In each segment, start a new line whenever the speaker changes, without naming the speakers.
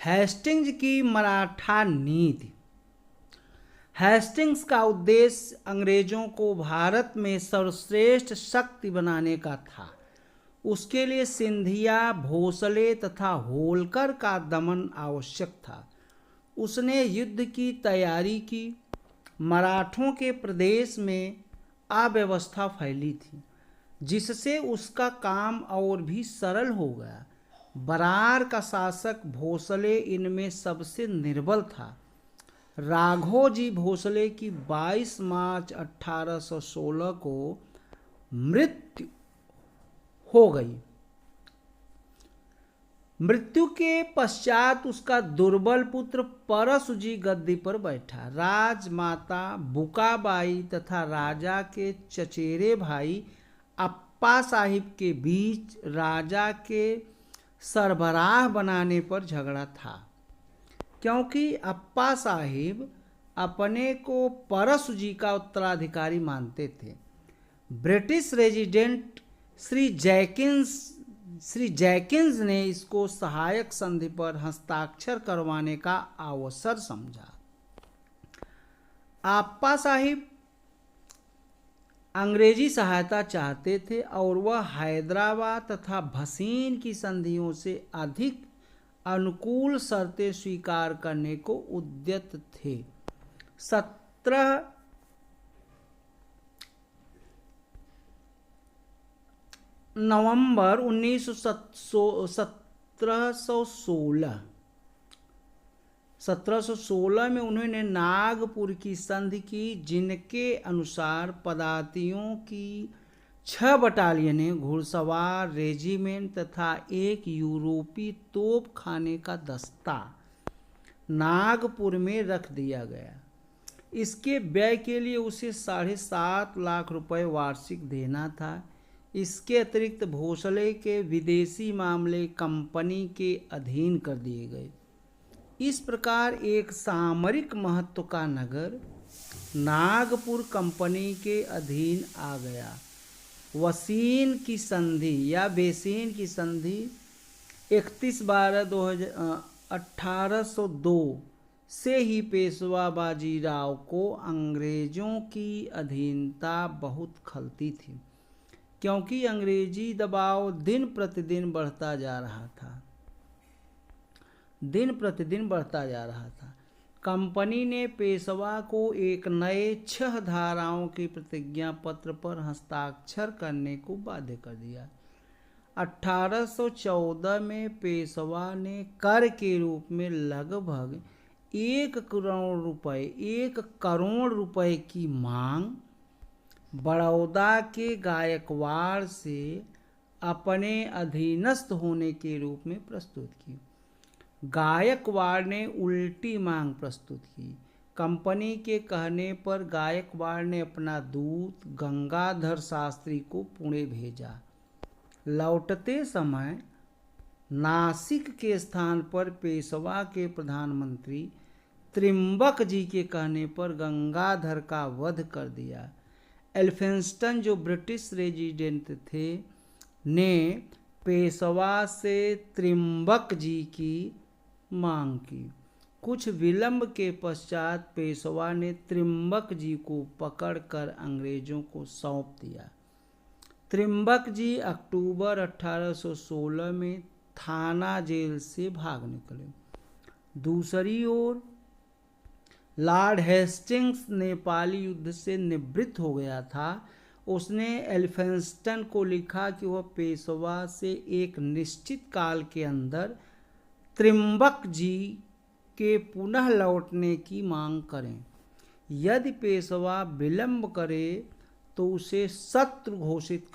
Hastings की मराठा नीति। Hastings का उद्देश्य अंग्रेजों को भारत में सर्वश्रेष्ठ शक्ति बनाने का था। उसके लिए सिंधिया, भोसले तथा होलकर का दमन आवश्यक था। उसने युद्ध की तैयारी की। मराठों के प्रदेश में अव्यवस्था फैली थी, जिससे उसका काम और भी सरल हो गया। बरार का शासक भोसले इनमें सबसे निर्बल था। राघोजी भोसले की 22 मार्च 1816 को मृत्यु हो गई। मृत्यु के पश्चात उसका दुर्बल पुत्र परसुजी गद्दी पर बैठा। राजमाता बुकाबाई तथा राजा के चचेरे भाई अप्पा साहिब के बीच राजा के सरबराह बनाने पर झगड़ा था, क्योंकि अप्पा साहिब अपने को परसुजी का उत्तराधिकारी मानते थे। ब्रिटिश रेजिडेंट श्री जैकिंस ने इसको सहायक संधि पर हस्ताक्षर करवाने का अवसर समझा। अप्पा साहिब अंग्रेजी सहायता चाहते थे और वह हैदराबाद तथा भसीन की संधियों से अधिक अनुकूल शर्तें स्वीकार करने को उद्यत थे। 17 नवंबर 1716 में उन्होंने नागपुर की संधि की, जिनके अनुसार पदातियों की 6 बटालियनें, घुड़सवार रेजिमेंट तथा एक यूरोपीय तोपखाने का दस्ता नागपुर में रख दिया गया। इसके व्यय के लिए उसे 7.5 लाख रुपए वार्षिक देना था। इसके अतिरिक्त भोसले के विदेशी मामले कंपनी के अधीन कर दिए गए। इस प्रकार एक सामरिक महत्व का नगर नागपुर कंपनी के अधीन आ गया। वसीन की संधि या बेसीन की संधि 31/12/1802 से ही पेशवा बाजीराव को अंग्रेजों की अधीनता बहुत खलती थी, क्योंकि अंग्रेजी दबाव दिन प्रतिदिन बढ़ता जा रहा था। कंपनी ने पेशवा को एक नए 6 धाराओं के प्रतिज्ञा पत्र पर हस्ताक्षर करने को बाध्य कर दिया। 1814 में पेशवा ने कर के रूप में लगभग 1 करोड़ रुपए की मांग बड़ौदा के गायकवाड़ से अपने अधीनस्थ होने के रूप में प्रस्तुत की। गायकवाड़ ने उल्टी मांग प्रस्तुत की। कंपनी के कहने पर गायकवाड़ ने अपना दूत गंगाधर शास्त्री को पुणे भेजा। लौटते समय नासिक के स्थान पर पेशवा के प्रधानमंत्री त्रिम्बक जी के कहने पर गंगाधर का वध कर दिया। एल्फिंस्टन, जो ब्रिटिश रेजिडेंट थे, ने पेशवा से त्रिम्बक जी की मांग की। कुछ विलंब के पश्चात पेशवा ने त्रिम्बक जी को पकड़कर अंग्रेजों को सौंप दिया। त्रिम्बक जी अक्टूबर 1816 में थाना जेल से भाग निकले। दूसरी ओर लॉर्ड हेस्टिंग्स नेपाली युद्ध से निवृत्त हो गया था। उसने एल्फिंस्टन को लिखा कि वह पेशवा से एक निश्चित काल के अंदर त्रिम्बक जी के पुनः लौटने की मांग करें। यदि पेशवा विलंब करे तो उसे शत्रु घोषित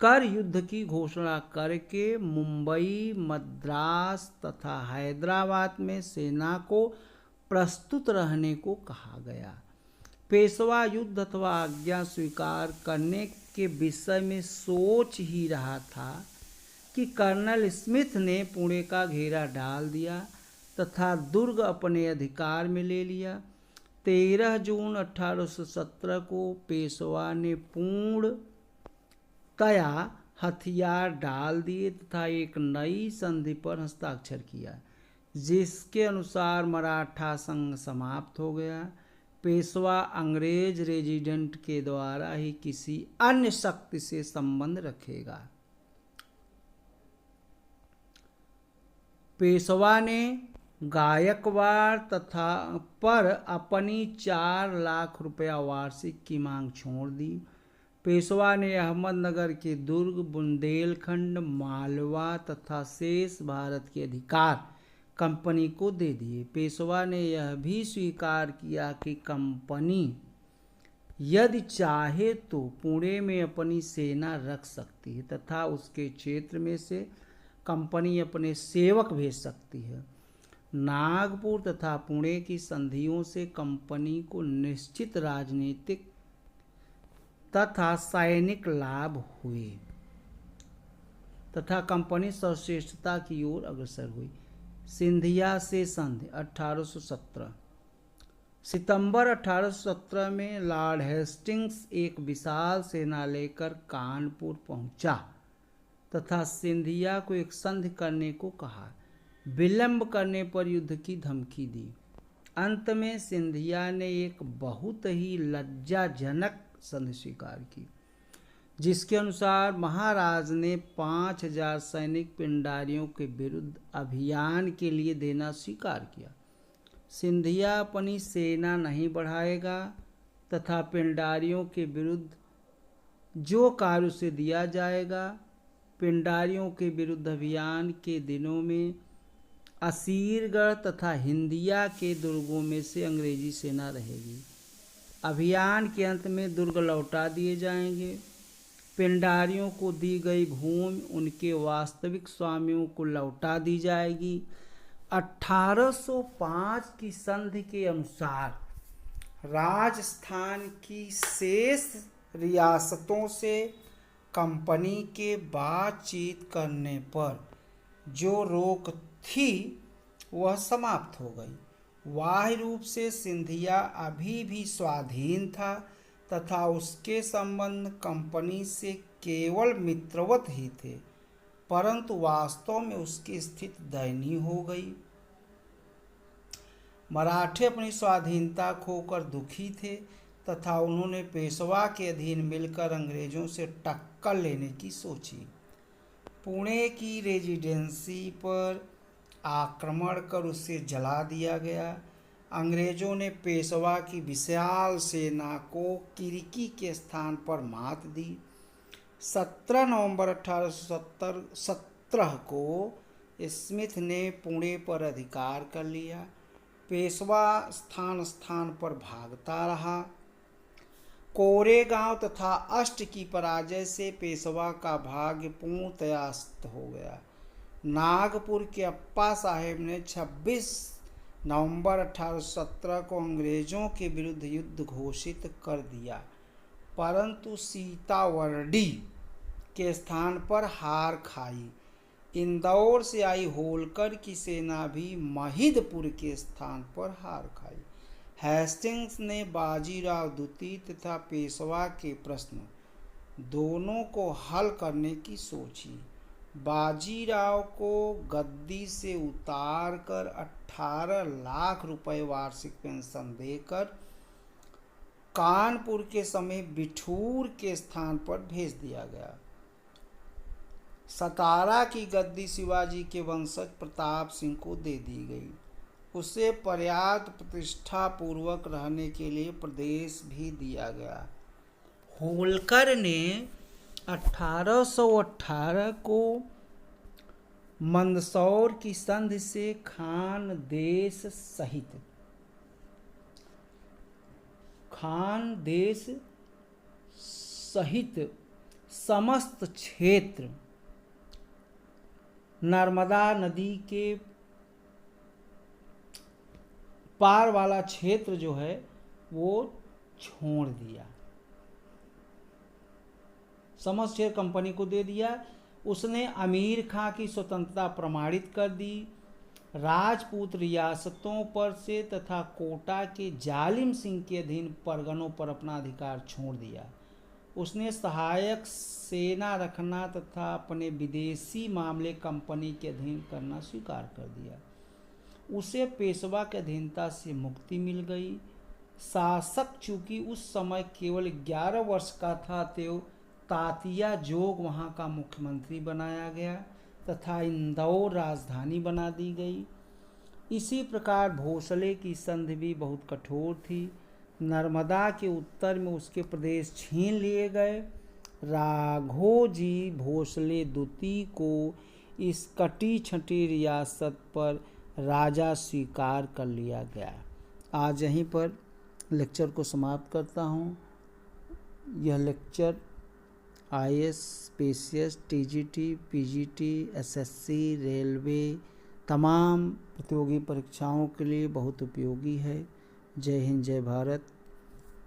कर युद्ध की घोषणा करके मुंबई, मद्रास तथा हैदराबाद में सेना को प्रस्तुत रहने को कहा गया। पेशवा युद्ध अथवा आज्ञा स्वीकार करने के विषय में सोच ही रहा था कि कर्नल स्मिथ ने पुणे का घेरा डाल दिया तथा दुर्ग अपने अधिकार में ले लिया। 13 जून 1817 को पेशवा ने पूर्णतया हथियार डाल दिए तथा एक नई संधि पर हस्ताक्षर किया। जिसके अनुसार मराठा संघ समाप्त हो गया। पेशवा अंग्रेज रेजिडेंट के द्वारा ही किसी अन्य शक्ति से संबंध रखेगा। पेशवा ने गायकवाड़ तथा पर अपनी 4 लाख रुपया वार्षिक की मांग छोड़ दी। पेशवा ने अहमदनगर के दुर्ग, बुंदेलखंड, मालवा तथा शेष भारत के अधिकार कंपनी को दे दिए। पेशवा ने यह भी स्वीकार किया कि कंपनी यदि चाहे तो पुणे में अपनी सेना रख सकती है तथा उसके क्षेत्र में से कंपनी अपने सेवक भेज सकती है। नागपुर तथा पुणे की संधियों से कंपनी को निश्चित राजनीतिक तथा सैनिक लाभ हुए तथा कंपनी सर्वश्रेष्ठता की ओर अग्रसर हुई। सिंधिया से संधि 1817। सितंबर 1817 में लॉर्ड हेस्टिंग्स एक विशाल सेना लेकर कानपुर पहुंचा तथा सिंधिया को एक संधि करने को कहा। विलंब करने पर युद्ध की धमकी दी। अंत में सिंधिया ने एक बहुत ही लज्जाजनक संधि स्वीकार की, जिसके अनुसार महाराज ने 5000 सैनिक पिंडारियों के विरुद्ध अभियान के लिए देना स्वीकार किया। सिंधिया अपनी सेना नहीं बढ़ाएगा तथा पिंडारियों के विरुद्ध जो कार्य उसे दिया जाएगा। पिंडारियों के विरुद्ध अभियान के दिनों में असीरगढ़ तथा हिंदिया के दुर्गों में से अंग्रेजी सेना रहेगी। अभियान के अंत में दुर्ग लौटा दिए जाएंगे। पिंडारियों को दी गई भूमि उनके वास्तविक स्वामियों को लौटा दी जाएगी। 1805 की संधि के अनुसार राजस्थान की शेष रियासतों से कंपनी के बातचीत करने पर जो रोक थी वह समाप्त हो गई। बाह्य रूप से सिंधिया अभी भी स्वाधीन था तथा उसके संबंध कंपनी से केवल मित्रवत ही थे, परंतु वास्तव में उसकी स्थिति दयनीय हो गई। मराठे अपनी स्वाधीनता खोकर दुखी थे तथा उन्होंने पेशवा के अधीन मिलकर अंग्रेजों से टक्कर लेने की सोची। पुणे की रेजिडेंसी पर आक्रमण कर उसे जला दिया गया। अंग्रेजों ने पेशवा की विशाल सेना को किरकी के स्थान पर मात दी। 17 नवंबर 1817 को स्मिथ ने पुणे पर अधिकार कर लिया। पेशवा स्थान स्थान पर भागता रहा। कोरेगांव तथा अष्ट की पराजय से पेशवा का भाग्य पूर्णतया अस्त हो गया। नागपुर के अप्पा साहेब ने 26 नवंबर 1817 को अंग्रेजों के विरुद्ध युद्ध घोषित कर दिया, परंतु सीतावर्डी के स्थान पर हार खाई। इंदौर से आई होलकर की सेना भी महिदपुर के स्थान पर हार खाई। हेस्टिंग्स ने बाजीराव द्वितीय तथा पेशवा के प्रश्न दोनों को हल करने की सोची। बाजीराव को गद्दी से उतारकर 18 लाख रुपए वार्षिक पेंशन देकर कानपुर के समीप बिठूर के स्थान पर भेज दिया गया। सतारा की गद्दी शिवाजी के वंशज प्रताप सिंह को दे दी गई। उसे पर्याप्त प्रतिष्ठा पूर्वक रहने के लिए प्रदेश भी दिया गया। होलकर ने 1818 को मंदसौर की संधि से खानदेश सहित समस्त क्षेत्र नर्मदा नदी के पार वाला क्षेत्र जो है वो छोड़ दिया। समस्त क्षेत्र कंपनी को दे दिया। उसने अमीर खां की स्वतंत्रता प्रमाणित कर दी। राजपूत रियासतों पर से तथा कोटा के जालिम सिंह के अधीन परगनों पर अपना अधिकार छोड़ दिया। उसने सहायक सेना रखना तथा अपने विदेशी मामले कंपनी के अधीन करना स्वीकार कर दिया। उसे पेशवा के अधीनता से मुक्ति मिल गई। शासक चूंकि उस समय केवल 11 वर्ष का था, तो तात्या जोग वहाँ का मुख्यमंत्री बनाया गया तथा इंदौर राजधानी बना दी गई। इसी प्रकार भोसले की संधि भी बहुत कठोर थी। नर्मदा के उत्तर में उसके प्रदेश छीन लिए गए। राघोजी भोसले द्वितीय को इस कटी छटी रियासत पर राजा स्वीकार कर लिया गया। आज यहीं पर लेक्चर को समाप्त करता हूँ। यह lecture IAS, PCS, TGT, PGT, SSC, railway तमाम प्रतियोगी परीक्षाओं के लिए बहुत उपयोगी है। जय हिंद, जय भारत।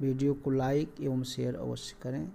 वीडियो को लाइक एवं शेयर अवश्य करें।